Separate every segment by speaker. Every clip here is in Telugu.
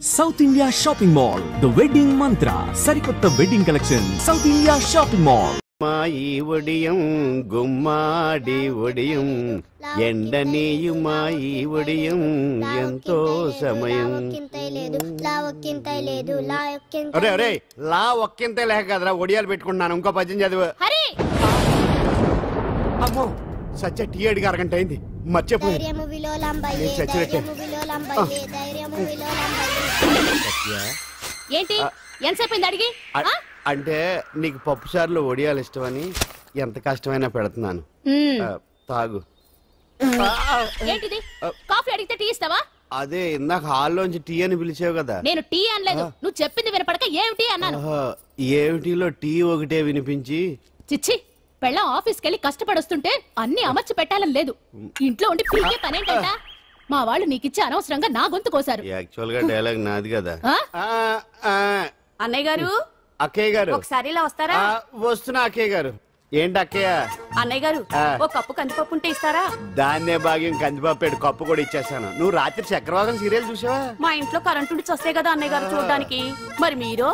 Speaker 1: South India Shopping Mall, the wedding mantra, sarikotta wedding collection, South India Shopping Mall.
Speaker 2: మాయి ఒడియం గుమ్మాడి ఒడియం ఎండనీయుమాయి ఒడియం ఎంతో సమయం. అరే అరే లా ఒక్కింతే లేక కదరా ఒడియాలు పెట్టుకుంటున్నాను. ఇంకో పద్యం చదువు. అమ్మో సత్య టీ అడిగి అరగంట అయింది మర్చిపోయి
Speaker 3: ఏంటి ఎంతసేపు అడిగి
Speaker 2: అంటే నీకు పప్పు సార్లు ఒడియాలు ఇష్టమని ఎంత కష్టమైనా పెడుతున్నాను. తాగు.
Speaker 3: ఏంటిది కాఫీ అడిగితే టీ ఇస్తావా?
Speaker 2: అదే ఇందాక హాల్లోంచి టీ అని పిలిచావు కదా.
Speaker 3: నేను టీ అనలేదు, నువ్వు చెప్పింది వినపడక ఏమిటి అన్నాను.
Speaker 2: ఏమిటిలో టీ ఒకటే వినిపించి
Speaker 3: చిచ్చి పెళ్ళం ఆఫీస్కి వెళ్ళి కష్టపడొస్తుంటే అన్ని అమర్చి పెట్టాలని లేదు. ఇంట్లో ఉండి పీకే పనేంటంట. మా వాళ్ళు నీకిచ్చి అనవసరంగా నా గొంతు కోసారు.
Speaker 2: యాక్చువల్ గా డైలాగ్ నాది కదా.
Speaker 3: అన్నయ్య గారు
Speaker 2: అక్కయ్య గారు
Speaker 3: ఒకసారి ఇలా వస్తారా?
Speaker 2: వస్తున్నా అక్కయ్య గారు. ఏంటి అక్కయ్య?
Speaker 3: అన్నయ్య గారు ఒక కప్పు కందిపప్పు ఉంటే ఇస్తారా?
Speaker 2: దాన్నే భాగ్యం కందిపప్పు కప్పు కూడా ఇచ్చేసాను. నువ్వు రాత్రి చక్రవాకం సీరియల్ చూసావా?
Speaker 3: మా ఇంట్లో కరెంటు నుంచి వస్తే కదా అన్నయ్య గారు చూడడానికి. మరి మీరు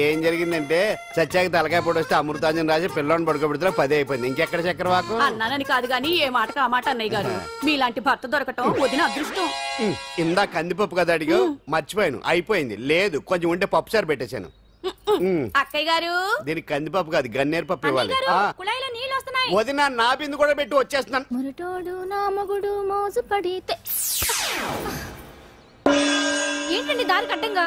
Speaker 2: ఏం జరిగిందంటే సత్యాకి తలకాయ పొడి వస్తే అమృతాంజన్ రాజు పిల్లని పడుకోబెడితే 10 అయిపోయింది. ఇంకెక్కడ చక్రవాకం?
Speaker 3: అన్నానని కాదు గానీ ఏ మాటకు ఆ మాట అన్నయ్య గారు. మీలాంటి భర్త దొరకటం వదిన అదృష్టం.
Speaker 2: ఇందా కందిపప్పు కదా అడిగా మర్చిపోయాను. అయిపోయింది. లేదు కొంచెం ఉంటే పప్పు సార్ పెట్టేశాను.
Speaker 3: అక్కయ్య గారు
Speaker 2: దీనికి కందిపప్పు కాదు గన్నేరు పప్పు ఇవ్వాలి. వదిన నా బిందు కూడా పెట్టి వచ్చేస్తున్నాను.
Speaker 3: మురటోడు నా మగుడు మోసు పడితే ఏంటండి దారి కట్టంగా?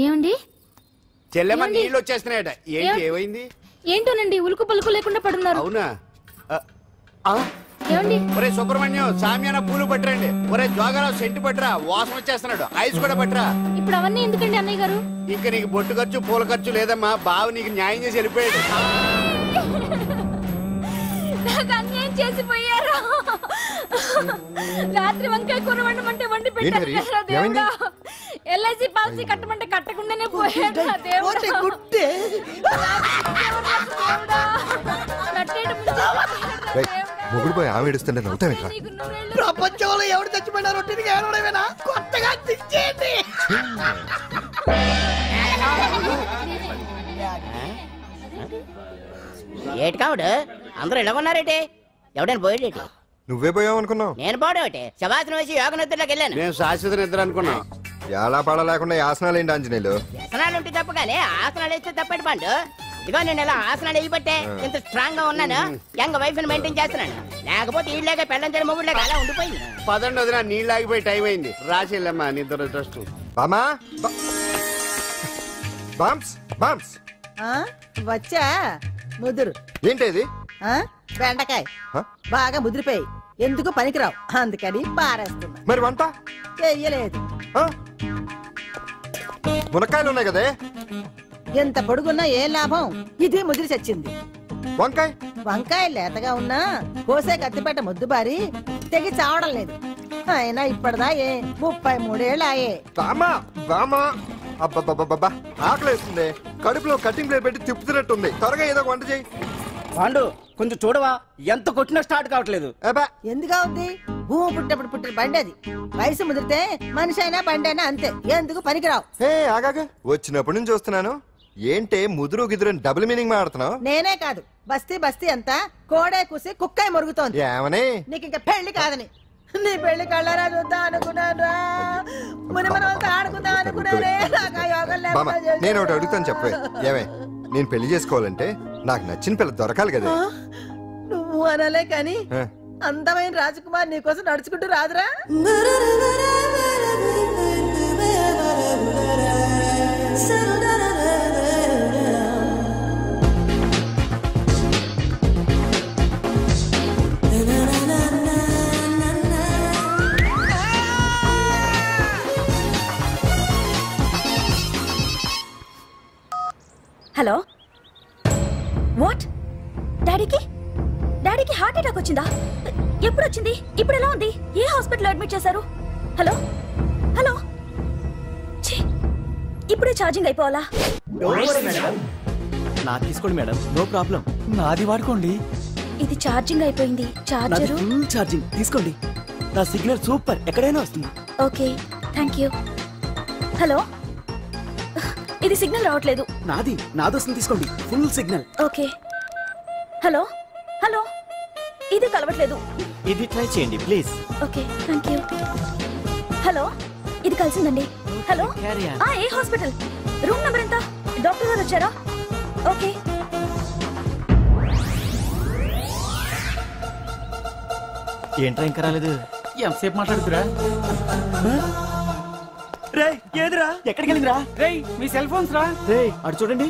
Speaker 3: ఏమండి
Speaker 2: చెల్లెమ్మ నీళ్ళు వచ్చేస్తున్నాయట. ఏంటి ఏమైంది?
Speaker 3: ఏంటోనండి ఉలుకు పలుకు లేకుండా పడున్నారు.
Speaker 2: అవునా?
Speaker 3: ఏమండి?
Speaker 2: ఒరే సుబ్రహ్మణ్యం సామ్యాన పూలు పట్టరండి. ఒరే జోగరావు సెంటు పట్టరా, వాసన వచ్చేస్తున్నాడు. ఐస్ కూడా పట్టరా.
Speaker 3: ఇప్పుడు అవన్నీ ఎందుకండి అన్నయ్య గారు?
Speaker 2: ఇంకా నీకు బొట్టు ఖర్చు పూల ఖర్చు లేదమ్మా. బావ నీకు న్యాయం చేసి వెళ్ళిపోయాడు.
Speaker 3: అన్యాయం చేసిపోయారు. రాత్రి వంకాయ కూర వండమంటే వండి పెట్టారు. ఎల్ఐసి పాలసీ కట్టమంటే కట్టకుండానే పోయాడు.
Speaker 4: మొగుడు పోయి ఆమె ఏడుస్తుంటే నవ్వుతామే.
Speaker 5: ప్రపంచంలో ఎవరు చచ్చిపోయినా రొట్టెని ఏడవడమేనా? కొత్తగా తెచ్చేయండి.
Speaker 6: ఏటి కావుడు అందరూ ఇలా ఉన్నారేటి? ఎవడైనా పోయేటి?
Speaker 4: నువ్వే పోయావు అనుకున్నావు.
Speaker 6: నేను పోవడం శవాసనం వేసి యోగ నిద్రలోకి వెళ్ళాను.
Speaker 2: నేను శాశ్వత నిద్ర అనుకున్నా.
Speaker 4: ఎలా పాడ లేకుండా ఆసనాలు ఏంటి ఆంజనేయులు?
Speaker 6: ఆసనాలు ఉంటే తప్ప కానీ ఆసనాలు వేస్తే తప్పటి పండు. ఇదిగో నేను ఇలా ఆసనాలు వేయబట్టే ఇంత స్ట్రాంగ్ గా ఉన్నాను. యంగ్ వైఫ్ ని మెయింటైన్ చేస్తున్నాను. లేకపోతే ఇళ్ళగా పెళ్ళంచని మొగుళ్ళగా అలా ఉండిపోయింది.
Speaker 2: పదండి వదిన నీళ్ళు ఆగిపోయి టైం అయింది. రాసేళ్ళమ్మా నిద్ర ట్రస్ట్.
Speaker 4: బామా బామ్స్ బామ్స్
Speaker 5: వచ్చా ముదురు.
Speaker 4: ఏంటి
Speaker 5: బెండకాయ బాగా ముదిరిపోయి ఎందుకు పనికిరావు, అందుకని పారేస్తున్నా.
Speaker 4: మరి వంట
Speaker 5: చెయ్యలేదు.
Speaker 4: మునక్కాయలు ఉన్నాయి కదే.
Speaker 5: ఎంత పొడుగున్నా ఏం లాభం? ఇది ముదిరి చచ్చింది.
Speaker 4: వంకాయ
Speaker 5: వంకాయ లేతగా ఉన్నా కోసే కత్తిపేట ముద్దు బారి తెగి చావడం లేదు. అయినా ఇప్పటిదా 33 ఏళ్ళు ఆయే.
Speaker 4: బామా బామా అబ్బబ్బబ్బబ్బా ఆకలేస్తుంది. కడుపులో కటింగ్ ప్లేట్ పెట్టి తిప్పుతున్నట్టుంది. త్వరగా ఏదో వంట చేయి.
Speaker 7: పాండు కొంచెం చూడవా, ఎంత కొట్టినా స్టార్ట్ కావట్లేదు.
Speaker 5: ఎందుగా ఉంది? భూమి పుట్టినప్పుడు పుట్టిన బండి అది. వయసు ముదిరితే మనిషి అయినా బండి అయినా అంతే. ఎందుకు పనికిరావు.
Speaker 4: ఆగాగా వచ్చినప్పటి నుంచి చూస్తున్నాను. ఏంటే ముదురు గిదురు డబుల్ మీనింగ్ మాడుతున్నావు?
Speaker 5: నేనే కాదు బస్తీ బస్తీ అంతా కోడే కూసి కుక్కాయ మురుగుతోంది.
Speaker 4: ఏమని?
Speaker 5: నీకు ఇంకా పెళ్లి కాదని. నీ పెళ్లి కళ్ళరా చూద్దాం అనుకున్నాను. ఆడుకుందాం అనుకున్నానే.
Speaker 4: నేను ఒకటి అడుగుతాను చెప్పే. ఏమే నేను పెళ్లి చేసుకోవాలంటే నాకు నచ్చిన పిల్ల దొరకాలి కదా.
Speaker 5: నువ్వు అనలే కాని అందమైన రాజకుమార్ నీకోసం నడుచుకుంటూ రాదురా.
Speaker 3: Hello, what? డాడీకి హార్ట్ అటాక్ వచ్చిందా? ఎప్పుడు వచ్చింది? ఇప్పుడు ఎలా ఉంది? ఏ హాస్పిటల్ అడ్మిట్ చేశారు? హలో హలో, ఇప్పుడే ఛార్జింగ్ అయిపోవాలా?
Speaker 7: నాకు తీసుకోండి మేడం, నో ప్రాబ్లం. నాది వాడుకోండి.
Speaker 3: ఇది ఛార్జింగ్ అయిపోయింది. చార్జర్
Speaker 7: ఫుల్ ఛార్జింగ్ తీసుకోండి. నా సిగ్నల్ సూపర్, ఎక్కడైనా వస్తుంది.
Speaker 8: Okay thank you. హలో, ఇది సిగ్నల్ రావట్లేదు.
Speaker 7: నాదొస్తుంది, తీసుకోండి. Full signal.
Speaker 8: Okay. Hello hello, ఇది కలవట్లేదు.
Speaker 7: ఇది ట్రై చేయండి please.
Speaker 8: Okay thank you. Hello, ఇది కలిసిందండి. హలో, ఏ హాస్పిటల్? రూమ్ నెంబర్ ఎంత? డాక్టర్ గారు వచ్చారా? ఓకే.
Speaker 7: ఏంట్రా ఇంకా రాలేదు?
Speaker 9: ఎంతసేపు మాట్లాడుతురా?
Speaker 7: రే ఏదిరా, ఎక్కడికి వెళ్ళిందిరా?
Speaker 9: రే మీ సెల్ ఫోన్స్ రా.
Speaker 7: రే అటు చూడండి.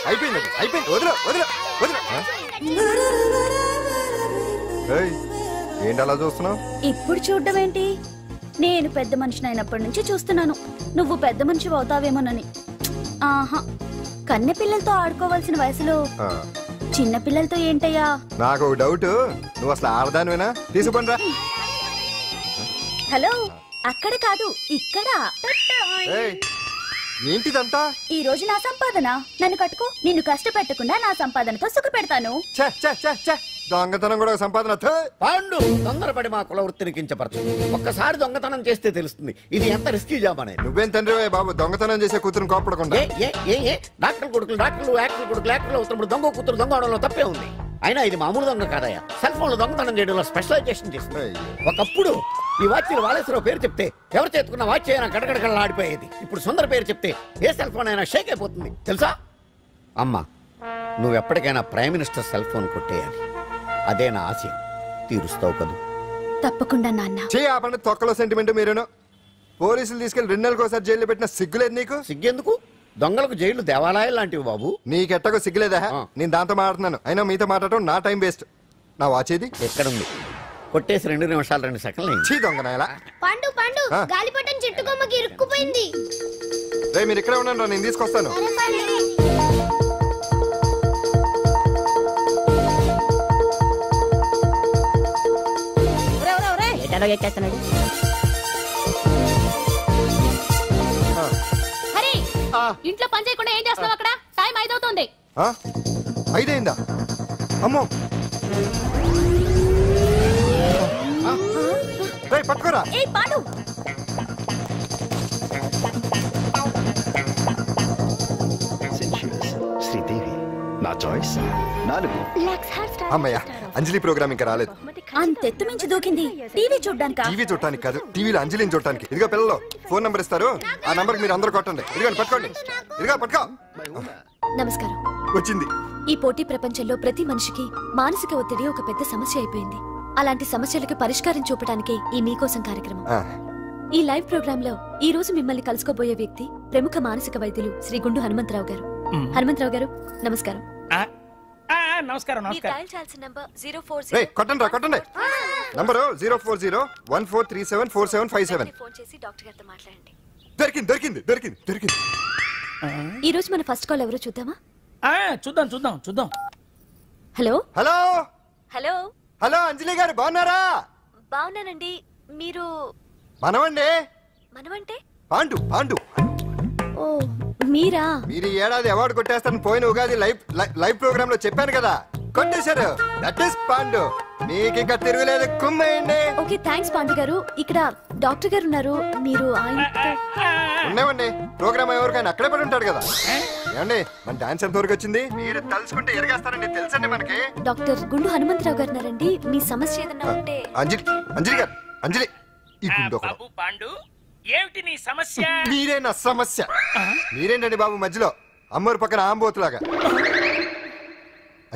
Speaker 4: అయిపోయింది వదిలే వదిలే వదిలే. ఏంటి అలా చూస్తున్నావు?
Speaker 8: ఇప్పుడు చూడ్డం ఏంటి? నేను పెద్ద మనిషిని అయినప్పటి నుంచి చూస్తున్నాను, నువ్వు పెద్ద మనిషి అవుతావేమోనని. ఆహా, కన్నె పిల్లలతో ఆడుకోవాల్సిన వయసులో చిన్న పిల్లలతో ఏంటయ్యా?
Speaker 4: నాకు డౌట్, నువ్వు అసలు ఆడదానివేనా? తీసుకుంటా.
Speaker 8: హలో, అక్కడ కాదు ఇక్కడ.
Speaker 4: ఏంటిదంతా?
Speaker 8: ఈ రోజు నా సంపాదన, నన్ను కట్టుకో. నిన్ను కష్టపెట్టకుండా నా సంపాదనతో సుఖ పెడతాను.
Speaker 4: దొంగతనం కూడా సంపాదన.
Speaker 2: పాండు, తొందరపడి మా కుల వృత్తిని కించపరచు. ఒక్కసారి దొంగతనం చేస్తే తెలుస్తుంది ఇది ఎంత రిస్కీ జాబ్ అనేది.
Speaker 4: నువ్వేం తండ్రి బాబు, దొంగతనం చేసే కూతురు కోపడకుండా.
Speaker 2: డాక్టర్ కొడుకులు డాక్టర్లు, యాక్టర్ కొడుకులు యాక్టర్లు అవుతున్నప్పుడు దొంగ కూతురు దొంగ అవడంలో తప్పే ఉంది. అయినా ఇది మామూలు దొంగ కాదయ్యా, సెల్ ఫోన్ లో దొంగతనం చేయడంలో స్పెషలైజేషన్ చేస్తుంది. ఒకప్పుడు ఈ వాచీలు వాలేశ్వరరావు పేరు చెప్తే ఎవరు చేతుకున్న వాచ్ అయినా గడగడగడలా ఆడిపోయేది. ఇప్పుడు సుందర పేరు చెప్తే ఏ సెల్ ఫోన్ అయినా షేక్ అయిపోతుంది తెలుసా? అమ్మా, నువ్వు ఎప్పటికైనా ప్రైమ్ మినిస్టర్ సెల్ ఫోన్ కొట్టేయాలి, అదే నా ఆశయం. తీరుస్తావు కదూ?
Speaker 8: తప్పకుండా నాన్న.
Speaker 4: ఆపండి తొక్కలో సెంటిమెంట్. మీరేను పోలీసులు తీసుకెళ్లి 2 నెలలకోసారి జైల్లో పెట్టిన సిగ్గులేదు నీకు?
Speaker 2: సిగ్గెందుకు? దొంగలకు జైలు దేవాలయాలు లాంటివి బాబు.
Speaker 4: నీకెట్టకు సిగ్గులేదా? నేను దాంతో మాట్లాడుతున్నాను, అయినా మీతో మాట్లాడటం నా టైం వేస్ట్. నా వాచేది
Speaker 2: ఎక్కడుంది? కొట్టేసి 2 నిమిషాలు 2 సెకండ్లు.
Speaker 4: చీ దొంగనాయలా.
Speaker 10: పండు పండు, గాలిపటం చెట్టు కొమ్మకి ఇరుక్కుపోయింది.
Speaker 4: రే మీరు ఇక్కడే ఉండండి, నేను తీసుకొస్తాను.
Speaker 6: ఎక్కేస్తున్నాడు.
Speaker 3: హరి, ఇంట్లో పని చేయకుండా ఏం చేస్తున్నావు అక్కడ? టైం 5 అవుతుంది.
Speaker 4: 5 అయిందా? అమ్మో, పట్టుకోరా.
Speaker 11: శ్రీదేవి నా చాయిస్ 4.
Speaker 4: అమ్మయ్య, అంజలి ప్రోగ్రామ్ ఇంకా రాలేదు.
Speaker 8: అంతెత్తు మించి దూకింది. టీవీ చూడ్డానికా?
Speaker 4: టీవీ చూడటానికి కాదు, టీవీలో అంజలిని చూడటానికి. ఇదిగో పిల్లలు ఫోన్ నంబర్ ఇస్తారు, ఆ నంబర్ మీరు అందరూ కొట్టండి. ఇదిగోండి పట్టుకోండి. ఇదిగో పట్టుకో.
Speaker 8: నమస్కారం.
Speaker 4: వచ్చింది.
Speaker 8: ఈ పోటీ ప్రపంచంలో ప్రతి మనిషికి మానసిక ఒత్తిడి ఒక పెద్ద సమస్య అయిపోయింది. అలాంటి సమస్యలకు పరిష్కారం చూపడానికే ఈ మీకోసం కార్యక్రమం. ఈ లైవ్ ప్రోగ్రామ్ లో ఈ రోజు మిమ్మల్ని కలుసుకోబోయే వ్యక్తి ప్రముఖ మానసిక వైద్యులు శ్రీ గుండు హనుమంతరావు గారు. హనుమంతరావు గారు నమస్కారం.
Speaker 9: నమస్కారం.
Speaker 4: కొట్టండి కొట్టండి. నంబరు 04014374757.
Speaker 8: ఫోన్ చేసి డాక్టర్ గారితో మాట్లాడండి.
Speaker 4: దొరికింది దొరికింది దొరికింది దొరికింది.
Speaker 8: ఈ రోజు మన ఫస్ట్ కాల్ ఎవరో చూద్దామా?
Speaker 9: చూద్దాం.
Speaker 8: హలో
Speaker 4: హలో
Speaker 8: హలో
Speaker 4: హలో, అంజలి గారు బాగున్నారా?
Speaker 8: బాగున్నానండి. మీరు?
Speaker 4: మనమండి.
Speaker 8: మనమంటే?
Speaker 4: పాండు. పాండు
Speaker 8: ఓ మీరా?
Speaker 4: మీరు ఈ ఏడాది అవార్డు కొట్టేస్తారని పోయిన ఉగాది లైవ్ ప్రోగ్రామ్ లో చెప్పాను కదా, కొట్టేశారు. That is Pandu. మీకు ఇంకా తిరుగులేదు, కుమ్మేయండి.
Speaker 8: ఓకే థ్యాంక్స్ పాండు గారు. ఇక్కడ డాక్టర్ గారు ఉన్నారు, మీరు ఆయనతో?
Speaker 4: ఉన్నామండి, ప్రోగ్రామ్ ఎవరికైనా అక్కడే పడి ఉంటాడు కదా. ఏమండి మన డాన్స్ ఎంత వరకు వచ్చింది? మీరు తలుచుకుంటే ఎరగేస్తారండి, తెలుసండి మనకి.
Speaker 8: డాక్టర్ గుండు హనుమంతరావు గారు ఉన్నారండి, మీ సమస్య ఏదన్నా ఉంటే.
Speaker 4: అంజలి గారు, అంజలి ఈ గుండు
Speaker 9: పాండు, ఏమిటి నీ సమస్య?
Speaker 4: మీరే నా సమస్య. మీరేంటండి బాబు మధ్యలో అమ్మోరు పక్కన ఆంబోతులాగా?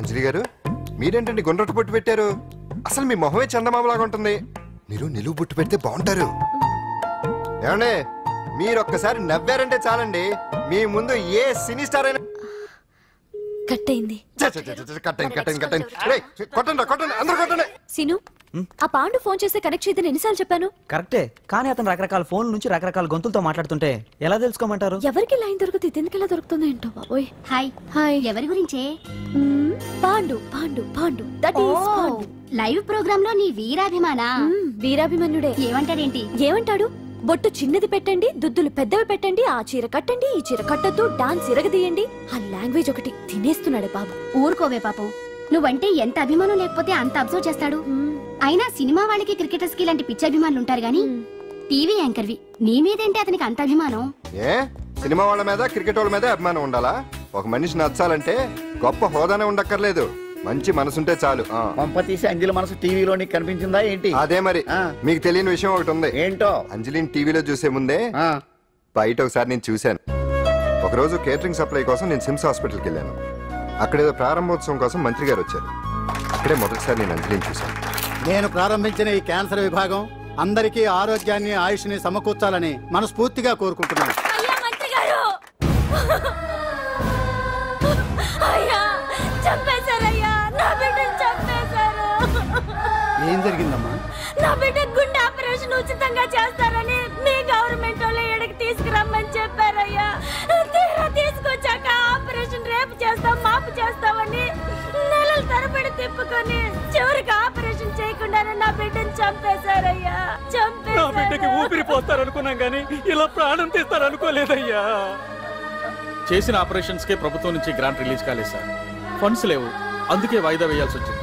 Speaker 4: అంజలి గారు మీరేంటండి గుండ్రటి బొట్టు పెట్టారు? అసలు మీ మొహమే చందమామలాగా ఉంటుంది. మీరు నిలువు బొట్టు పెడితే బాగుంటారు. ఏమండి మీరు ఒక్కసారి నవ్వారంటే చాలండి, మీ ముందు ఏ సినీ స్టార్ అయినా
Speaker 8: కట్ అయింది.
Speaker 4: కొట్టండి అందరూ కొట్టండి.
Speaker 8: సీను, ఆ పాండు ఫోన్ చేస్తే కనెక్ట్ చేయదని ఎన్నిసార్లు చెప్పాను?
Speaker 7: కరెక్టే, కానీ అతను రకరకాల ఫోన్ నుంచి రకరకాల గొంతులతో మాట్లాడుతుంటే ఎలా తెలుసుకోమంటారు?
Speaker 8: ఎవరికి లైన్ దొరుకుతుంది, దీనికి ఎలా దొరుకుతుందో ఏంటో బాబోయ్.
Speaker 10: Hi
Speaker 8: hi.
Speaker 10: ఎవరి గురించే?
Speaker 8: Pandu Pandu Pandu, that is Pandu.
Speaker 10: Live program లో నీ వీరాభిమానా?
Speaker 8: వీరాభిమన్యుడే.
Speaker 10: ఏమంటాడేంటి?
Speaker 8: ఏమంటాడు? బొట్టు చిన్నది పెట్టండి, దుద్దులు పెద్దవి పెట్టండి, ఆ చీర కట్టండి, ఈ చీర కట్టద్దు, డాన్స్ ఇరగదీయండి. ఆ లాంగ్వేజ్ ఒకటి తినేస్తున్నాడే బాబు.
Speaker 10: ఊరుకోవే పాపం, నువ్వంటే ఎంత అభిమానం లేకపోతే అంత అబ్జర్వ్ చేస్తాడు. అయినా సినిమా వాళ్ళకి క్రికెటర్స్ కి ఇలాంటి పిచ్చి అభిమానులు ఉంటారు గానీ టీవీ యాంకర్వి నీ మీదేంటి అతనికి అంత అభిమానం?
Speaker 4: ఏ సినిమా వాళ్ళ మీద క్రికెట్ వాళ్ళ మీద అభిమానం ఉండాలా? ఒక మనిషి నచ్చాలంటే గొప్ప హోదానే ఉండక్కర్లేదు, మంచి మనసుంటే చాలు.
Speaker 2: పంప తీసి అంజలి మనసు టీవీలో నీకు కనిపించిందా ఏంటి?
Speaker 4: అదే మరి. మీకు తెలియని విషయం ఒకటి ఉంది.
Speaker 2: ఏంటో?
Speaker 4: అంజలిని టీవీలో చూసే ముందే బయట ఒకసారి నేను చూశాను. ఒకరోజు కేటరింగ్ సప్లై కోసం నేను సిమ్స్ హాస్పిటల్కి వెళ్ళాను. అక్కడేదో ప్రారంభోత్సవం కోసం మంత్రి గారు వచ్చారు. అక్కడే మొదటిసారి నేను అంజలిని చూశాను.
Speaker 12: నేను ప్రారంభించిన ఈ క్యాన్సర్ విభాగం అందరికీ ఆరోగ్యాన్ని ఆయుష్ని సమకూర్చాలని మనస్ఫూర్తిగా కోరుకుంటున్నాను. ఏం జరిగిందమ్మా?
Speaker 13: నా బిడ్డ గుండె ఆపరేషన్ ఉచితంగా చేస్తారని మీ గవర్నమెంట్ వాళ్ళు ఎడకి తీసుకురమ్మని చెప్పారయ్యా. తీరా తీసుకొచ్చాక ఆపరేషన్ రేపు చేస్తాం మాపు చేస్తామని నెలల తరబడి తిప్పుకొని చివరికి ఆపరేషన్ చేయకుండానే నా బిడ్డను చంపేశారయ్యా.
Speaker 14: నా బిడ్డకి ఊపిరి పోస్తారనుకున్నాం గానీ ఇలా ప్రాణం తీస్తారనుకోలేదయ్యా.
Speaker 15: చేసిన ఆపరేషన్స్ కే ప్రభుత్వం నుంచి గ్రాంట్ రిలీజ్ కాలేదు సార్. ఫండ్స్ లేవు, అందుకే వాయిదా వేయాల్సి వచ్చింది.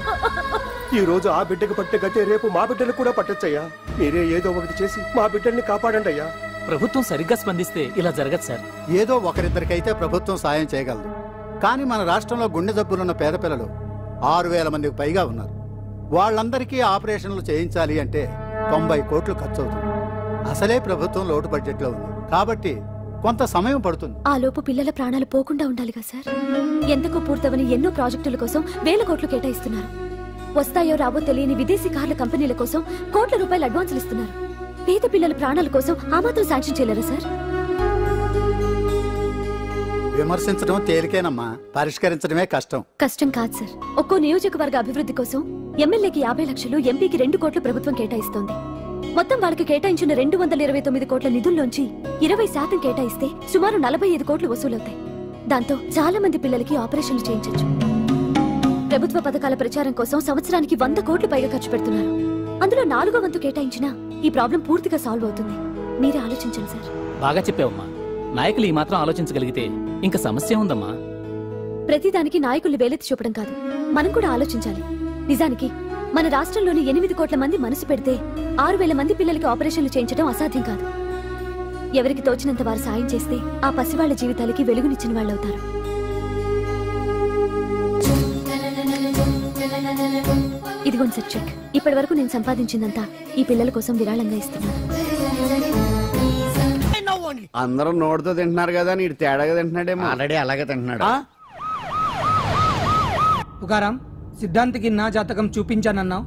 Speaker 16: ఈ రోజు ఆ బిడ్డకు పట్టే గట్టే రేపు మా బిడ్డలు కూడా పట్టొచ్చయ్యా. మీరే ఏదో ఒకటి చేసి మా బిడ్డల్ని కాపాడండి అయ్యా.
Speaker 14: ప్రభుత్వం సరిగ్గా స్పందిస్తే ఇలా జరగదు సార్.
Speaker 12: ఏదో ఒకరిద్దరికైతే ప్రభుత్వం సాయం చేయగలదు, కానీ మన రాష్ట్రంలో గుండె జబ్బులున్న పేద పిల్లలు 6,000 మందికి పైగా ఉన్నారు. వాళ్ళందరికీ ఆపరేషన్లు చేయించాలి అంటే 90 కోట్లు ఖర్చు అవుతుంది. అసలే ప్రభుత్వం లోటు బడ్జెట్ లో ఉంది కాబట్టి కొంత సమయం పడుతుంది.
Speaker 8: ఆ లోపు పిల్లల ప్రాణాలు పోకుండా ఉండాలిగా సార్. ఎంతకు పూర్తవని ఎన్నో ప్రాజెక్టుల కోసం వేల కోట్లు కేటాయిస్తున్నారు. వస్తాయో రావో తెలియని విదేశీ కార్ల కంపెనీల కోసం కోట్ల రూపాయలు అడ్వాన్సులు ఇస్తున్నారు. పేద పిల్లల ప్రాణాల కోసం ఆ మాత్రం శాంక్షన్ చేయలేరా సార్?
Speaker 12: విమర్శించడం తేలికేనమ్మా, పరిష్కరించడమే కష్టం.
Speaker 8: కష్టం కాదు సార్. ఒక్కో నియోజకవర్గ అభివృద్ధి కోసం ఎమ్మెల్యేకి 50 లక్షలు, ఎంపీకి 2 కోట్లు ప్రభుత్వం కేటాయిస్తోంది. మొత్తం వాళ్ళకి కేటాయించిన 229 కోట్ల నిధుల్లోంచి 20% కేటాయిస్తే సుమారు 45 కోట్లు వసూలవుతాయి. దాంతో చాలా మంది పిల్లలకి ఆపరేషన్లు చేయించొచ్చు. ప్రభుత్వ పథకాల ప్రచారం కోసం సంవత్సరానికి 100 కోట్లు పైగా ఖర్చు పెడుతున్నారు. అందులో 4వ వంతు కేటాయించినా ఈ ప్రాబ్లం పూర్తిగా సాల్వ్ అవుతుంది. మీరే ఆలోచించండి సార్.
Speaker 14: బాగా చెప్పావమ్మా. నాయకులు ఈ మాత్రం ఆలోచించగలిగితే ఇంకా సమస్య ఉందమ్మా.
Speaker 8: ప్రతిదానికి నాయకుల్ని వేలెత్తి చూపడం కాదు, మనం కూడా ఆలోచించాలి. నిజానికి మన రాష్ట్రంలోని 8 కోట్ల మంది మనసు పెడితే 6,000 మంది పిల్లలకి ఆపరేషన్లు చేయించడం అసాధ్యం కాదు. ఎవరికి తోచినంత వారు సాయం చేస్తే ఆ పసివాళ్ల జీవితాలకి వెలుగునిచ్చిన వాళ్ళవుతారు. ఇదిగోండి సార్ చెక్. ఇప్పటి వరకు నేను సంపాదించిందంతా ఈ పిల్లల కోసం విరాళంగా ఇస్తున్నాను.
Speaker 2: అందరూ నోటితో తింటున్నారు కదా, నీడు తేడాగా తింటున్నాడేమో. ఆల్రెడీ అలాగే తింటున్నాడు.
Speaker 17: పుకారం, సిద్ధాంతికి నా జాతకం చూపించానన్నావు,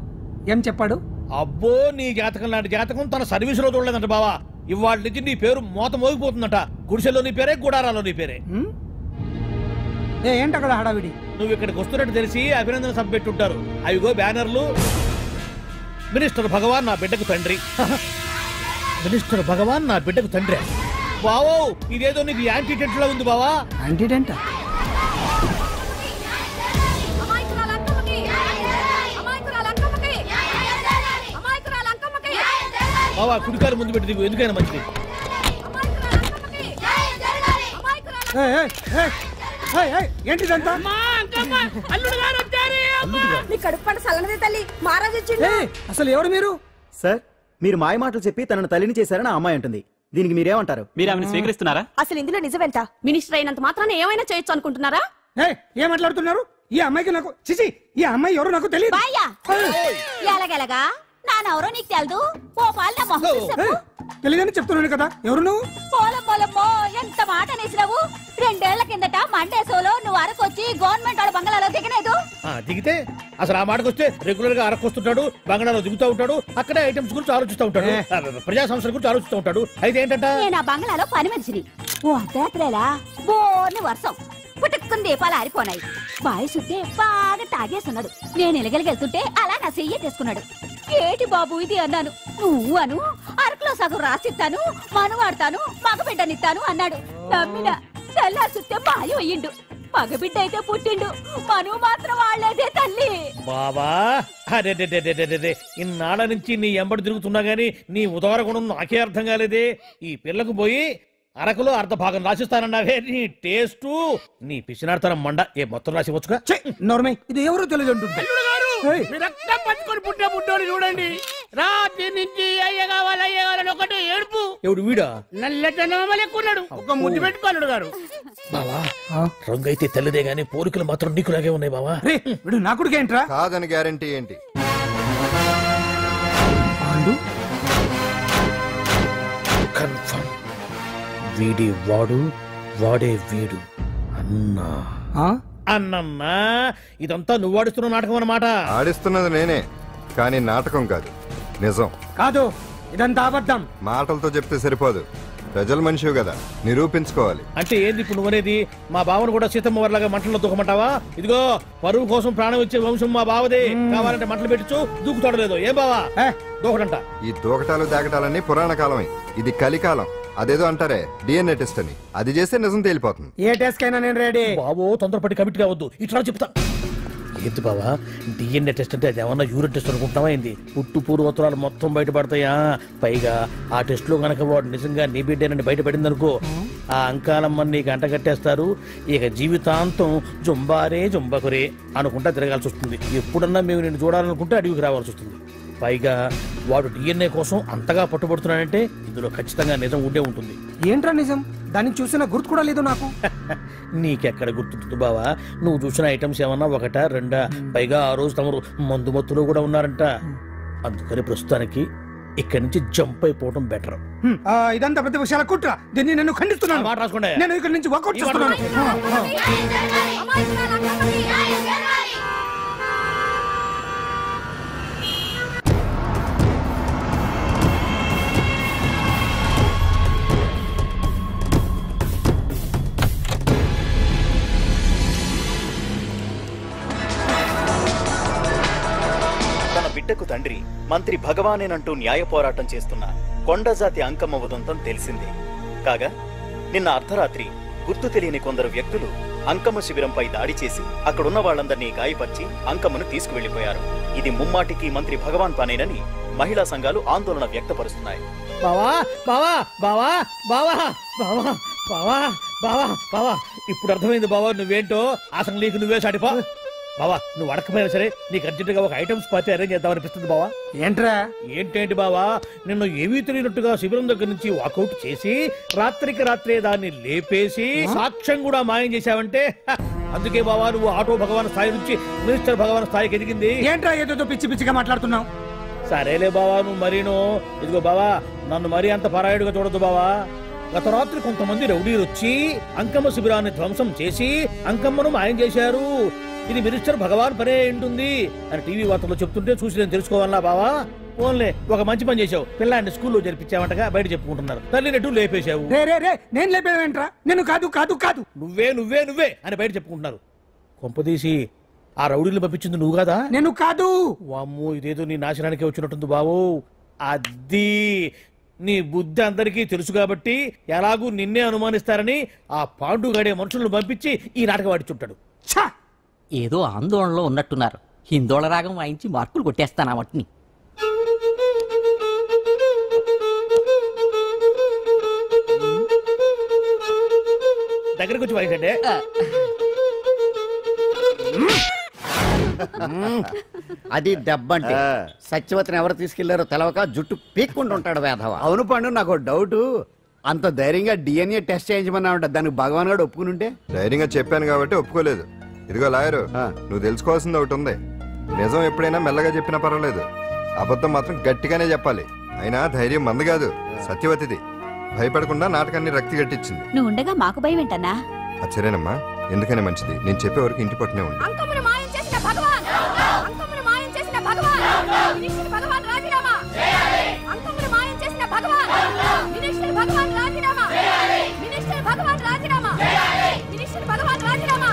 Speaker 17: ఏం చెప్పాడు?
Speaker 18: అబ్బో, నీ జాతకం లాంటి జాతకం తన సర్వీసులో చూడలేదంట బావా. ఇవాళ నుంచి నీ పేరు మోత మోగిపోతుందట. గుడిసెలో నీ పేరే, గుడారాలో నీ పేరే.
Speaker 17: ఏంటి అక్కడ హడావిడి?
Speaker 18: నువ్వు ఇక్కడికి వస్తున్నట్టు తెలిసి అభినందన సభ పెట్టుంటారు. అవిగో బ్యానర్లు. మినిస్టర్ భగవాన్ నా బిడ్డకు తండ్రి. మినిస్టర్ భగవాన్ నా బిడ్డకు తండ్రి. బావో, ఇదేదో నీకు యాంటీటెంట్ లో ఉంది బావా.
Speaker 17: యాంటీటెంట్?
Speaker 18: బావా, కుడికారు ముందు పెట్టి దిగు, ఎందుకైనా మంచిది.
Speaker 17: ఏంటిదంతా? అసలు ఎవరు మీరు?
Speaker 7: సార్, మీరు మాయ మాటలు చెప్పి తనను తల్లిని చేశారని ఆ అమ్మాయి అంటుంది. దీనికి మీరేమంటారు?
Speaker 14: మీరు ఆమెను స్వీకరిస్తున్నారా?
Speaker 13: అసలు ఇందులో నిజమేంట? మినిస్టర్ అయినంత మాత్రాన ఏమైనా చేయొచ్చు అనుకుంటున్నారా?
Speaker 17: ఏం మాట్లాడుతున్నారు? ఈ అమ్మాయికి నాకు చిచి, ఈ అమ్మాయి ఎవరు నాకు తెలియదు.
Speaker 13: ఎలాగెలగా నానెవరో నీకు తెలదు. ఓ పాలన మొహం చెప్పు.
Speaker 17: తెలియదని చెప్తున్నాను కదా, ఎవరు నువ్వు?
Speaker 13: పోలమ్మో, ఎంత మాట అనేసినావు. 2 ఏళ్ల కిందట మండేసోలో నువ్వు అరకొచ్చి గవర్నమెంట్ వాళ్ళ బంగాళాలో దిగలేదు.
Speaker 18: దిగితే అసలు ఆ మాటకు వస్తే రెగ్యులర్ గా అరకొస్తుంటాడు, బంగాళాలో దిగుతూ ఉంటాడు, అక్కడే ఐటమ్స్ గురించి ఆలోచిస్తూ ఉంటాడు, ప్రజా సంస్థల గురించి ఆలోచిస్తూ ఉంటాడు. అయితే ఏంటంట,
Speaker 13: నేను ఆ బంగాళాలో పని మనిషిని. ఓ అర్ధరాత్రేలా బోర్ని వర్షం పుట్టుకుని దీపాలు ఆరిపోనాయి. బాయ్ సుట్టే బాగా తాగేస్తున్నాడు. నేను ఎలగలిగెళ్తుంటే అలా నా చెయ్యి తీసుకున్నాడు. ఏటి బాబు ఇది అన్నాను. నువ్వు అను, అరకులో సగం రాసిస్తాను, మనువాడతాను, మగ బిడ్డనిస్తాను అన్నాడు. నమ్మిన తెల్లారి సుట్టే బాయ్ అయ్యిండు. మగబిడ్డ అయితే పుట్టిండు, మనువు మాత్రం వాళ్ళేదే తల్లి.
Speaker 18: బాబా అరే ఇన్నాళ్ళ నుంచి నీ ఎంబడి తిరుగుతున్నా గానీ నీ ఉదార గుణం నాకే అర్థం కాలేదే. ఈ పిల్లకు పోయి అరకులో అర్ధ భాగం రాసిస్తానన్నావే, నీ టేస్టు నీ పిచ్చినాడతనం మండ. ఏ మొత్తం రాసివచ్చుగా?
Speaker 17: నోర్మై ఇది ఎవరో తెలియదు అంటుంటే
Speaker 9: రక్తం పట్టుకొని పుట్టే పుట్టోడు చూడండి. రాత్రి నుంచి అయ్య కావాలని ఒకటే ఏడుపు.
Speaker 18: ఎవడు వీడా?
Speaker 9: నల్లెట్టనోమలు ఎక్కున్నాడు. ఒక ముద్దు పెట్టుకోలేడు గారు.
Speaker 18: బావా రంగు అయితే తెల్లదే గానీ పోలికలు మాత్రం నీకులాగే ఉన్నాయి బావా.
Speaker 17: వీడు నా కొడుకేంట్రా?
Speaker 4: కాదని గ్యారంటీ ఏంటి?
Speaker 18: కన్ఫర్మ్ వీడి వాడు, వాడే వీడు. అన్నా అన్నమ్మా, ఇదంతా నువ్వు ఆడిస్తున్న నాటకం అన్నమాట.
Speaker 4: ఆడిస్తున్నది నేనే, కానీ నాటకం కాదు, నిజం
Speaker 17: కాదు. ఇదంతా అబద్ధం.
Speaker 4: మాటలతో చెప్తే సరిపోదు, ప్రజల మనిషివి కదా, నిరూపించుకోవాలి.
Speaker 18: అంటే ఏంది ఇప్పుడు నువ్వనేది? మా బావను కూడా సీతమ్మ వారిలాగా మంటల్లో దూకమంటావా? ఇదిగో పరువు కోసం ప్రాణం ఇచ్చే వంశం మా బావదే. కావాలంటే మంటలు పెట్టచ్చు, దూకుతాడు లేదు. ఏం బావా దూకడంట?
Speaker 4: ఈ దూకటాలు దాకటాలన్నీ పురాణ కాలమే, ఇది కలికాలం. అదేదో అంటారే డిఎన్ఏ టెస్ట్ అని, అది చేస్తే నిజం తేలిపోతుంది.
Speaker 17: ఏ టెస్ట్ కైనా నేను రెడీ.
Speaker 18: బావో తొందరపడి కమిట్ కావద్దు, ఇట్లా చెప్తా. ఏంటి బావా డిఎన్ఏ టెస్ట్ అంటే అది ఏమన్నా యూరిన్ టెస్ట్ అనుకుంటున్నావా ఏంది? పుట్టు పూర్వోత్తరాలు మొత్తం బయటపడతాయా? పైగా ఆ టెస్ట్ లో గనక వాడు నిజంగా నీ బిడ్డేనని బయటపడింది అనుకో, ఆ అంకాలమ్మని నీకు అంట కట్టేస్తారు. ఇక జీవితాంతం జుంబారే జుంబకురే అనుకుంటా తిరగాల్సి వస్తుంది. ఎప్పుడన్నా మేము నేను చూడాలనుకుంటే అడవికి రావాల్సి వస్తుంది. పైగా వాడు డిఎన్ఏ కోసం అంతగా పట్టుబడుతున్నాడంటే ఇందులో ఖచ్చితంగా నిజం ఉండే ఉంటుంది.
Speaker 17: ఏంట్రా నిజం? దాన్ని చూసిన గుర్తు కూడా లేదు నాకు.
Speaker 18: నీకెక్కడ గుర్తుంటుంది బావా? నువ్వు చూసిన ఐటమ్స్ ఏమన్నా ఒకటా రెండా? పైగా ఆ రోజు తమరు మందు మత్తులో కూడా ఉన్నారంట. అందుకని ప్రస్తుతానికి ఇక్కడి నుంచి జంప్ అయిపోవడం బెటర్.
Speaker 17: ఇదంతా పెద్ద విషయాల కుట్ర. దీన్ని నేను ఖండిస్తున్నాను.
Speaker 18: మాట రాసుకోండి.
Speaker 17: నేను ఇక్కడి నుంచి వాకౌట్ చేస్తున్నాను.
Speaker 11: బిడ్డకు తండ్రి మంత్రి భగవానేనంటూ న్యాయ పోరాటం చేస్తున్న కొండజాతి అంకమ్మ ఉదంతం తెలిసిందే. కాగా నిన్న అర్ధరాత్రి గుర్తు తెలియని కొందరు వ్యక్తులు అంకమ్మ శిబిరంపై దాడి చేసి అక్కడున్న వాళ్లందరినీ గాయపరిచి అంకమ్మను తీసుకువెళ్లిపోయారు. ఇది ముమ్మాటికి మంత్రి భగవాన్ పనేనని మహిళా సంఘాలు ఆందోళన వ్యక్తపరుస్తున్నాయి.
Speaker 18: బావా బావా బావా బావా బావా బావా బావా బావా ఇప్పుడు అర్థమైంది బావా నువ్వేంటో. అసలు నీకు నువ్వే సాటిపా బావా. నువ్వు అడకపోయినా సరే నీకు అర్జెంటుగా ఒక ఐటమ్స్ పార్టీ అరేంజ్ చేద్దామనిపిస్తుంది బావా.
Speaker 17: ఏంట్రా?
Speaker 18: ఏంటేంటి బావా, నిన్ను ఏమీ తెలియనట్టుగా శిబిరం దగ్గర నుంచి వాకౌట్ చేసి రాత్రికి రాత్రే దాన్ని లేపేసి సాక్ష్యం కూడా మాయం చేశావంటే అందుకే బావా నువ్వు ఆటో భగవాన్ స్థాయి నుంచి మినిస్టర్ భగవాన్ స్థాయికి ఎదిగింది.
Speaker 17: ఏంట్రా ఏదో పిచ్చి పిచ్చిగా మాట్లాడుతున్నావు?
Speaker 18: సరేలే బావా నువ్వు మరీను. ఇదిగో బావా నన్ను మరీ అంత పరాయుడుగా చూడద్దు బావా. గత రాత్రి కొంతమంది రౌడీలు వచ్చి అంకమ్మ శిబిరాన్ని ధ్వంసం చేసి అంకమ్మను మాయం చేశారు. ఇది మినిస్టర్ భగవాన్ పనే ఉంటుంది అని టీవీ వార్తల్లో చెప్తుంటే చూసి నేను తెలుసుకోవాలా బావా. ఓన్లే ఒక మంచి పని చేశావు, పిల్లాన్ని స్కూల్లో జరిపించావంటగా బయట చెప్పుకుంటున్నారు. తల్లి నెట్టు లేపేశావు.
Speaker 17: నేను లేపేవేంట్రా? నేను కాదు కాదు కాదు
Speaker 18: నువ్వే నువ్వే నువ్వే అని బయట చెప్పుకుంటున్నారు. కొంపదీసి ఆ రౌడీలు పంపించింది నువ్వు కాదా?
Speaker 17: నేను కాదు.
Speaker 18: వామ్మో ఇదేదో నీ నాశనానికి వచ్చినట్టుంది బావు. అది నీ బుద్ధి అందరికీ తెలుసు కాబట్టి ఎలాగూ నిన్నే అనుమానిస్తారని ఆ పాండుగాడే మనుషులను పంపించి ఈ నాటకం ఆడిచుంటాడు.
Speaker 19: ఏదో ఆందోళనలో ఉన్నట్టున్నారు. హిందోళ రాగం వాయించి మార్కులు కొట్టేస్తాను వాటిని.
Speaker 18: దగ్గరకు వచ్చి వాయించండి.
Speaker 2: అది దెబ్బంటే. సత్యవతిని ఎవరు తీసుకెళ్లారో తెలవక జుట్టు పీక్కుంటుంటాడు వేధవ.
Speaker 20: అవును పండు, నాకు డౌట్. అంత ధైర్యంగా డిఎన్ఏ టెస్ట్ చేయించమన్నావంట, దానికి భగవాన్ గారు ఒప్పుకునుంటే?
Speaker 4: ధైర్యంగా చెప్పాను కాబట్టి ఒప్పుకోలేదు. ఇదిగో లాయరు, నువ్వు తెలుసుకోవాల్సింది ఒకటి ఉంది. నిజం ఎప్పుడైనా మెల్లగా చెప్పినా పర్వాలేదు, అబద్ధం మాత్రం గట్టిగానే చెప్పాలి. అయినా ధైర్యం మంది కాదు, సత్యవతిది. భయపడకుండా నాటకాన్ని రక్తి గట్టించింది.
Speaker 13: నువ్వు ఉండగా మాకు భయం ఏంటన్నా?
Speaker 4: సరేనమ్మా, ఎందుకనే మంచిది. నేను చెప్పే వరకు ఇంటి పట్టునే ఉంది.
Speaker 13: అంకమ్మను మాయం చేసిన భగవాన్, అంకమ్మను మాయం చేసిన భగవాన్, మినిస్టర్ భగవాన్ రాజీనామా. అంకమ్మను మాయం చేసిన భగవాన్, మినిస్టర్ భగవాన్ రాజీనామా. మినిస్టర్ భగవాన్ రాజీనామా. మినిస్టర్ భగవాన్ రాజీనామా.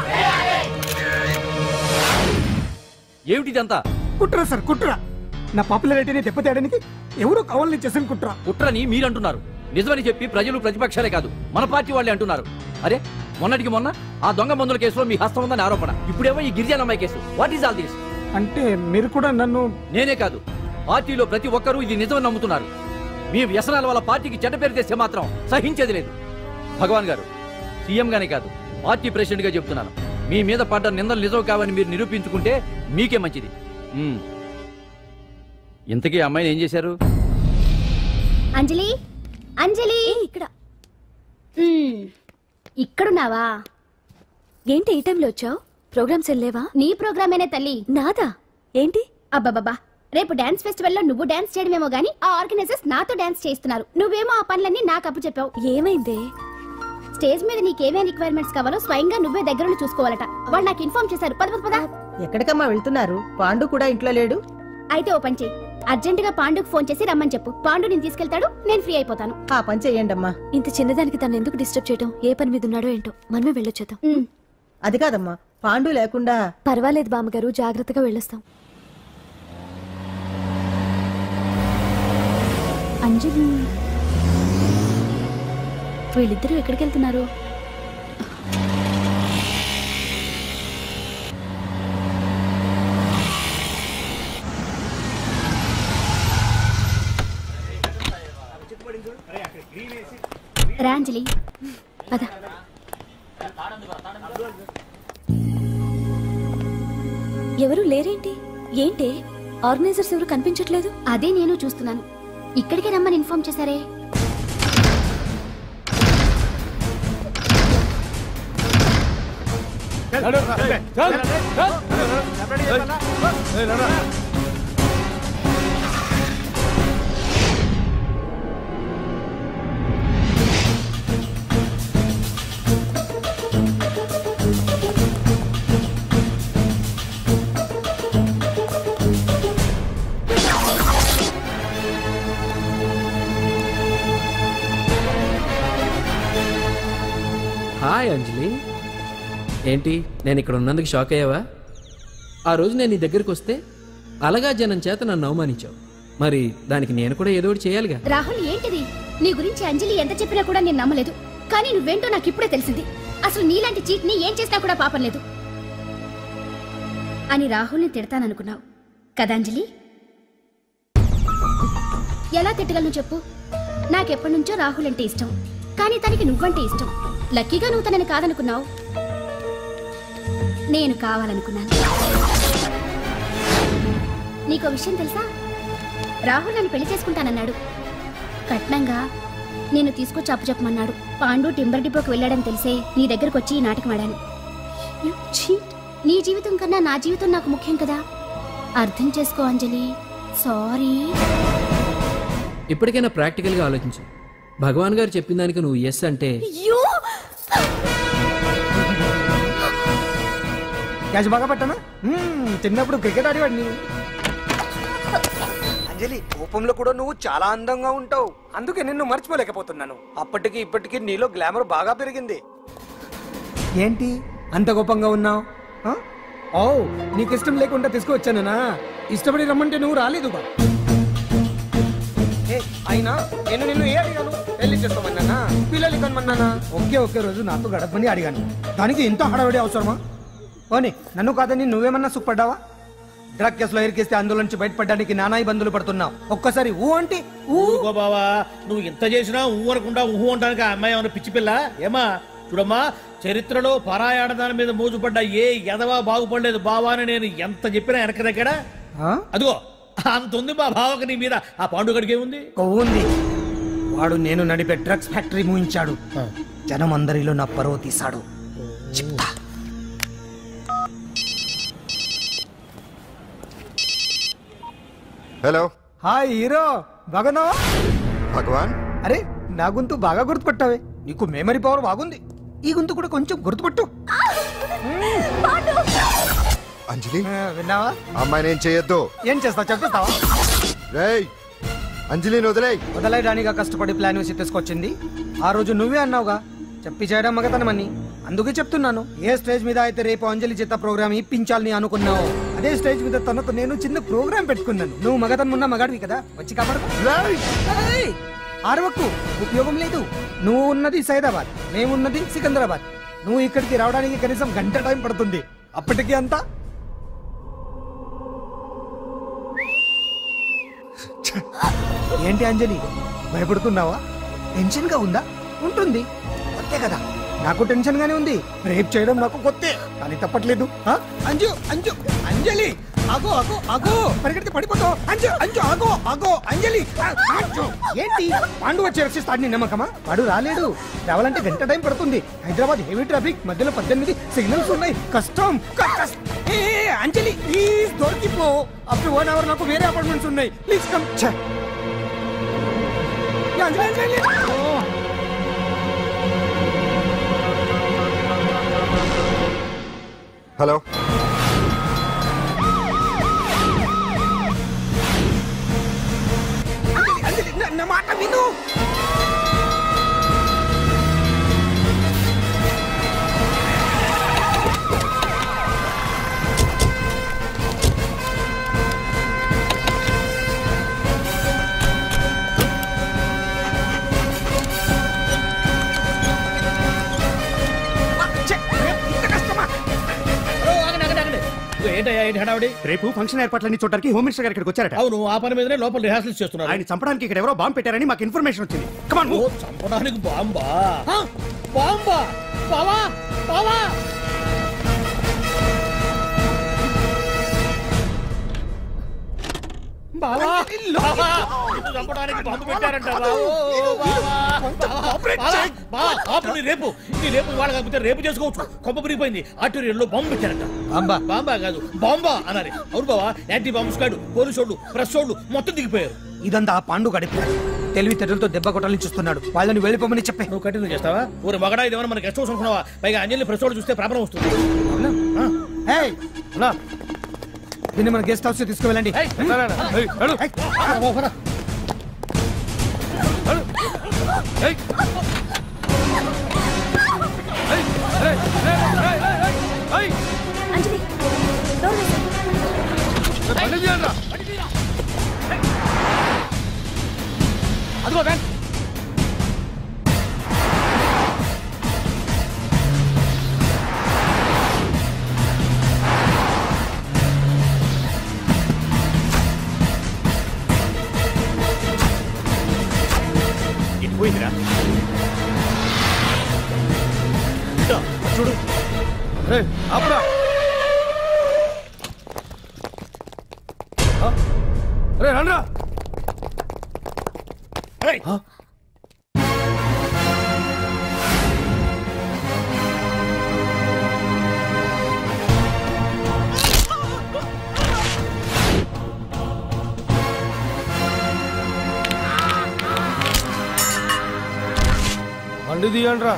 Speaker 19: ఏమిటిదంతా?
Speaker 17: కుట్ర సార్, కుట్ర. నా పాపులారిటీని దెబ్బతేయడానికి ఎవరో కావాలని చేసిన కుట్ర.
Speaker 19: కుట్రని మీరంటున్నారు. నిజమని చెప్పి ప్రజలు ప్రతిపక్షాలే కాదు మన పార్టీ వాళ్ళే అంటున్నారు. అరే
Speaker 21: మొన్నటికి మొన్న ఆ దొంగ మందుల కేసులో మీ హస్తం ఉందని ఆరోపణ, ఇప్పుడేమో ఈ గిరిజన అమ్మాయి case. What is all this?
Speaker 17: అంటే మీరు కూడా నన్ను...
Speaker 21: నేనే కాదు, పార్టీలో ప్రతి ఒక్కరూ ఇది నిజమని నమ్ముతున్నారు. మీ వ్యసనాల వల్ల పార్టీకి చెడ్డ పేరు తెస్తే మాత్రం సహించేది లేదు. భగవాన్ గారు, సీఎం గానే కాదు, పార్టీ ప్రెసిడెంట్ గా చెప్తున్నాను, మీ మీద పడ్డ నిందలు నిజం కావని మీరు నిరూపించుకుంటే మీకే మంచిది. ఇంతకీ అమ్మాయిని ఏం చేశారు?
Speaker 10: అంజలి, అంజలి, ఇక్కడున్నావా?
Speaker 8: ఏంటి ఈ టైంలో వచ్చావు? ప్రోగ్రామ్స్ వెళ్ళేవా?
Speaker 10: నీ ప్రోగ్రామేనే తల్లి.
Speaker 8: నాదా? ఏంటి?
Speaker 10: అబ్బాబాబా, రేపు డాన్స్ ఫెస్టివల్ లో నువ్వు డాన్స్ చేయడమేమో గానీ ఆ ఆర్గనైజర్స్ నాతో డాన్స్ చేస్తున్నారు. నువ్వేమో ఆ పనులన్నీ నాకు అప్పు చెప్పావు.
Speaker 8: ఏమైందే?
Speaker 10: స్టేజ్ మీద నీకేమేం రిక్వైర్మెంట్స్ కావాలో స్వయంగా నువ్వే దగ్గరుండి చూసుకోవాలట. వాళ్ళు నాకు ఇన్ఫార్మ్ చేశారు. పద పద.
Speaker 5: ఎక్కడికమ్మా వెళ్తున్నారు? పాండు కూడా ఇంట్లో లేడు.
Speaker 10: అయితే ఓ పని చెయ్యి, అర్జెంట్ గా పాండుకు ఫోన్ చేసి రమ్మని చెప్పు. పాండు నేను తీసుకెళ్తాడు, నేను ఫ్రీ అయిపోతాను.
Speaker 5: ఆ పని చెయ్యండి అమ్మా.
Speaker 8: ఇంత చిన్నదానికి తను ఎందుకు డిస్టర్బ్ చేయటం? ఏ పని మీద ఉన్నాడో ఏంటో, మనమే వెళ్ళొచ్చేద్దాం.
Speaker 5: అది కాదమ్మా, పాండు లేకుండా...
Speaker 8: పర్వాలేదు బామ్మగారు, జాగ్రత్తగా వెళ్ళొస్తాం.
Speaker 10: అంజలి, వీళ్ళిద్దరూ ఎక్కడికి వెళ్తున్నారు? రాంజలి, పద.
Speaker 8: ఎవరు లేరేంటి? ఏంటి ఆర్గనైజర్స్ ఎవరు కనిపించట్లేదు?
Speaker 10: అదే నేను చూస్తున్నాను. ఇక్కడికే రమ్మని ఇన్ఫార్మ్ చేశారే.
Speaker 22: హాయ్ అంజలి, ఏంటి నేను ఇక్కడ ఉన్నందుకు షాక్ అయ్యావా? ఆ రోజు నేను నీ దగ్గరికి వస్తే అలగా జనం చేత నన్ను అవమానించావు, మరి దానికి నేను కూడా ఏదో ఒకటి చేయాలిగా.
Speaker 10: రాహుల్, ఏంటిది? నీ గురించి అంజలి ఎంత చెప్పినా కూడా నేను నమ్మలేదు. కానీ నువ్వేంటో నాకు ఇప్పుడే తెలిసింది. అసలు నీలాంటి చీట్ ని ఏం చేసినా కూడా పాపం లేదు అని రాహుల్ని తిడతాననుకున్నావు కదా అంజలి? ఎలా తిట్టగలను చెప్పు? నాకెప్పటి నుంచో రాహుల్ అంటే ఇష్టం, కానీ తనకి నువ్వంటే ఇష్టం. లక్కీగా నువ్వు తనని కాదనుకున్నావు, నేను కావాలనుకున్నాను. నీకో విషయం తెలుసా? రాహుల్ నన్ను పెళ్లి చేసుకుంటానన్నాడు. కట్నంగా నేను తీసుకొచ్చి అప్పు చెప్పమన్నాడు. పాండు టింబర్ డిపోకి వెళ్ళాడని తెలిసే నీ దగ్గరకు వచ్చి ఈ నాటకం ఆడాను. నీ జీవితం కన్నా నా జీవితం నాకు ముఖ్యం కదా, అర్థం చేసుకో అంజలి. సారీ.
Speaker 22: ఇప్పటికైనా ప్రాక్టికల్గా ఆలోచించు. భగవాన్ గారు చెప్పిన దానికి నువ్వు ఎస్ అంటే...
Speaker 17: క్యాచ్ బాగా పట్టానా? చిన్నప్పుడు క్రికెట్ ఆడేవాడిని. అంజలి, కోపంలో కూడా నువ్వు చాలా అందంగా ఉంటావు, అందుకే నిన్ను మర్చిపోలేకపోతున్నాను. అప్పటికి ఇప్పటికి నీలో గ్లామర్ బాగా పెరిగింది. ఏంటి అంత కోపంగా ఉన్నావు? ఓ, నీకు ఇష్టం లేకుండా తీసుకువచ్చానా? ఇష్టపడి రమ్మంటే నువ్వు రాలేదుగా. అయినా నేను నిన్ను ఏ అడిగాను? పెళ్లి చేసుకోమన్నానా? పిల్లలు కనమన్నానా? ఒకే రోజు నాతో గడపని అడిగాను, దానికి ఇంత హడావిడి అవసరమా? ఓని, నన్ను కాదని నువ్వేమన్నా సుఖపడ్డావా? డ్రగ్ కేసులో ఎరికేస్తే అందులో నుంచి బయటపడడానికి నానా ఇబ్బందులు పడుతున్నావు. ఒక్కసారి ఊ అంటే
Speaker 18: ఊరుకో బావా, నువ్వు ఎంత చేసినా ఊ అనకుండా ఊహు అంటానికి ఆ అమ్మాయి ఏమన్నా పిచ్చి పిల్ల ఏమా? చూడమ్మా, చరిత్రలో పరాయాడదాని మీద మోజుపడ్డ ఏ ఎదవా బాగుపడలేదు బావా అని నేను ఎంత చెప్పినా వెనక దగ్గర. అదిగో అంత ఉంది మా బావకి నీ మీద. ఆ పాండుగడికి ఏముంది?
Speaker 17: ఉంది. వాడు నేను నడిపే డ్రగ్స్ ఫ్యాక్టరీ మూయించాడు. జనం అందరిలో నా పరువు తీశాడు. చెప్తా.
Speaker 4: హలో.
Speaker 17: హాయ్ హీరో, బాగున్నావా?
Speaker 4: భగవాన్,
Speaker 17: అరే నా గొంతు బాగా గుర్తుపట్టావే. నీకు మెమరీ పవర్ బాగుంది. ఈ గొంతు కూడా కొంచెం గుర్తుపట్టు.
Speaker 4: అంజలి,
Speaker 17: విన్నావా?
Speaker 4: అమ్మాయిని ఏం చేయొద్దు.
Speaker 17: ఏం చేస్తావు చెప్పేస్తావా?
Speaker 4: రేయ్, అంజలిని
Speaker 17: వదలయడానిగా కష్టపడి ప్లాన్ వేసి తీసుకొచ్చింది. ఆ రోజు నువ్వే అన్నావుగా చెప్పి చేయడం మగతనమని. అందుకే చెప్తున్నాను, ఏ స్టేజ్ మీద అయితే రేపు అంజలి చేత ప్రోగ్రామ్ ఇప్పించాలని అనుకున్నావు, అదే స్టేజ్ మీద తనకు నేను చిన్న ప్రోగ్రామ్ పెట్టుకున్నాను. నువ్వు మగతనం ఉన్న మగాడివి కదా, వచ్చి కాపాడు. ఆరవకు, ఉపయోగం లేదు. నువ్వు ఉన్నది సైదాబాద్, మేమున్నది సికింద్రాబాద్. నువ్వు ఇక్కడికి రావడానికి కనీసం గంట టైం పడుతుంది. అప్పటికి అంతా ఏంటి అంజలి, భయపడుతున్నావా? టెన్షన్ గా ఉందా? ఉంటుంది, అంతే కదా. నాకు టెన్షన్ గానే ఉంది. రేప్ చేయడం నాకు కొత్తే, కానీ తప్పట్లేదు. అంజు అంజు అంజలి ఆగో ఆగో ఆగో, పరిగెడితే పడిపోతావు. అంజు అంజు ఆగో ఆగో అంజలి. ఏంటి పాండు వచ్చి రక్షిస్తాడు నీ నమ్మకమా? వాడు రాలేడు. రావాలంటే గంట టైం పడుతుంది. హైదరాబాద్ హెవీ ట్రాఫిక్, మధ్యలో 18 సిగ్నల్స్ ఉన్నాయి. కష్టం. అంజలి ప్లీజ్ దొరికిపో. అప్పుడు 1 అవర్ నాకు వేరే అపార్ట్మెంట్స్ ఉన్నాయి. Please come. Anjali Anjali
Speaker 4: hello,
Speaker 17: నా మాట విను.
Speaker 20: రేపు ఫంక్షన్ ఏర్పాట్లన్నీ చూడడానికి హోమ్ మినిస్టర్ గారు ఇక్కడికి వచ్చారట.
Speaker 18: అవును, ఆ పని మీదనే లోపల రిహార్సల్స్ చేస్తున్నారు.
Speaker 20: ఆయన చంపడానికి ఇక్కడ ఎవరో బాంబు పెట్టారని మాకు ఇన్ఫర్మేషన్ వచ్చింది. కమాన్.
Speaker 18: చంపడానికి బాంబా? బాంబా? బావా బావా చంపడానికి బాంబు పెట్టారంట. రేపు వాళ్ళ కాకపోతే రేపు చేసుకోవచ్చు. కొమ్మ పిరిగిపోయింది. ఆర్టీరియల్లో బాంబు పెట్టారంట. బాంబా కాదు, బాంబా అనాలి. అవును బావా, యాంటీ బాంబు స్క్వాడ్, పోలీసు వాళ్ళు, ప్రెస్ వాళ్ళు మొత్తం దిగిపోయారు.
Speaker 17: ఇదంతా పాండు గడిపి తెలివితేటలతో దెబ్బ కొట్టాలని చూస్తున్నాడు. వాళ్ళని వెళ్ళిపోమని చెప్పే.
Speaker 18: నువ్వు కంటిన్యూ చేస్తావా? ఊరు మగడా ఇదేమన్నా మన గెస్ట్ హౌస్ అనుకున్నావా? పైగా అంజలి ప్రెస్ వాళ్ళు చూస్తే ప్రాబ్లం వస్తుంది.
Speaker 17: దీన్ని మన గెస్ట్ హౌస్ తీసుకువెళ్ళండి.
Speaker 18: అదిగో బ్యాంక్.
Speaker 20: ఇటు పోయిందిరా. చూడు అప్పుడా రే రండ్రా. బండి తీయండ్రా.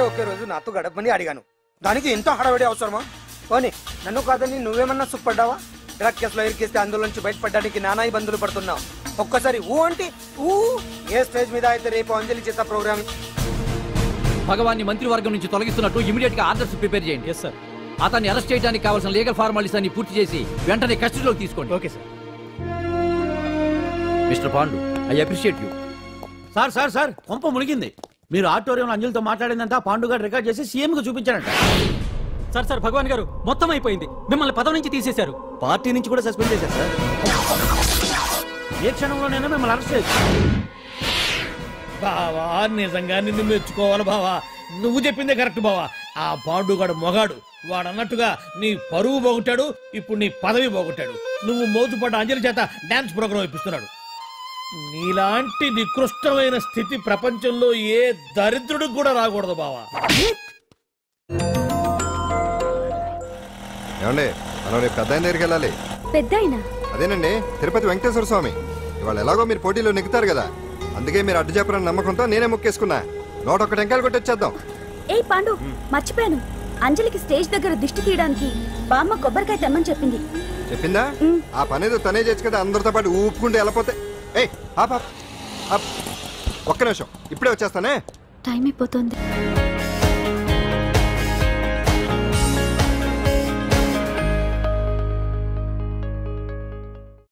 Speaker 17: ఒకే రోజు నాతో గడపని అడిగాను. దానికి ఎంతో హడావిడి అవసరమా? పోనీ నన్ను కాదని నువ్వేమన్నా సుఖపడ్డావా? డ్రగ్ కేసులో ఇరికిస్తే అందులో నుంచి బయటపడడానికి నానా ఇబ్బందులు పడుతున్నావు. ఒక్కసారి ఊ అంటే ఊ. ఏ స్టేజ్ మీద అయితే రేపు అంజలి చేసే ప్రోగ్రామ్
Speaker 21: భగవాన్ని మంత్రివర్గం నుంచి తొలగిస్తున్నట్టు ఇమీడియట్ గా ఆర్డర్స్ ప్రిపేర్ చేయండి. Yes sir. అతన్ని అరెస్ట్ చేయడానికి కావాల్సిన లీగల్ ఫార్మాలిటీస్ అన్ని పూర్తి చేసి వెంటనే కస్టడీలోకి తీసుకోండి. Okay sir. Mister Pandu, I appreciate you.
Speaker 15: Sir sir sir, కొంప మునిగింది. మీరు ఆడిటోరియంలో అంజలితో మాట్లాడిందంతా పాండు గారు రికార్డ్ చేసి సీఎం కు చూపించారంట.
Speaker 7: సార్ సార్, భగవాన్ గారు మొత్తం అయిపోయింది. మిమ్మల్ని పదవి నుంచి తీసేశారు.
Speaker 15: పార్టీ నుంచి కూడా సస్పెండ్ చేశారు సార్. ఏ క్షణంలోనైనా మిమ్మల్ని అరెస్ట్ చేయొచ్చు.
Speaker 18: బావా, నిజంగా నిన్ను మెచ్చుకోవాలి బావా. నువ్వు చెప్పిందే కరెక్ట్ బావా. ఆ పాండుగాడు మొగాడు. వాడు అన్నట్టుగా నీ పరువు పోగొట్టాడు, ఇప్పుడు నీ పదవి పోగొట్టాడు. నువ్వు మోతుపడ్డ అంజలి చేత డాన్స్ ప్రోగ్రాం ఇప్పిస్తున్నాడు. నీలాంటి నికృష్టమైన స్థితి ప్రపంచంలో ఏ దరిద్రుడికి కూడా రాకూడదు బావా.
Speaker 4: ఏమండి, మనం రేపు పెద్ద ఆయన దగ్గరికి వెళ్ళాలి.
Speaker 8: పెద్దాయనా?
Speaker 4: అదేనండి, తిరుపతి వెంకటేశ్వర స్వామి. ఇవాళ ఎలాగో మీరు పోటీలో నెగ్గుతారు కదా, అందుకే మీరు అడ్డు చెప్పరని నమ్మకంతో నేనే మొక్కేసుకున్నా. 101 టెంకాయలు కొట్టొచ్చేద్దాం.
Speaker 13: ఏ పాండు, మర్చిపోయాను. అంజలికి స్టేజ్ దగ్గర దిష్టి తీయడానికి బామ్మ కొబ్బరికాయ తెమ్మని చెప్పింది.
Speaker 4: చెప్పిందా? ఆ పనేదో తనే చేయొచ్చు కదా, అందరితో పాటు ఊపుకుంటే వెళ్ళపోతే. ఏయ్ ఒక్క నిమిషం, ఇప్పుడే వచ్చేస్తానే.
Speaker 8: టైం అయిపోతుంది.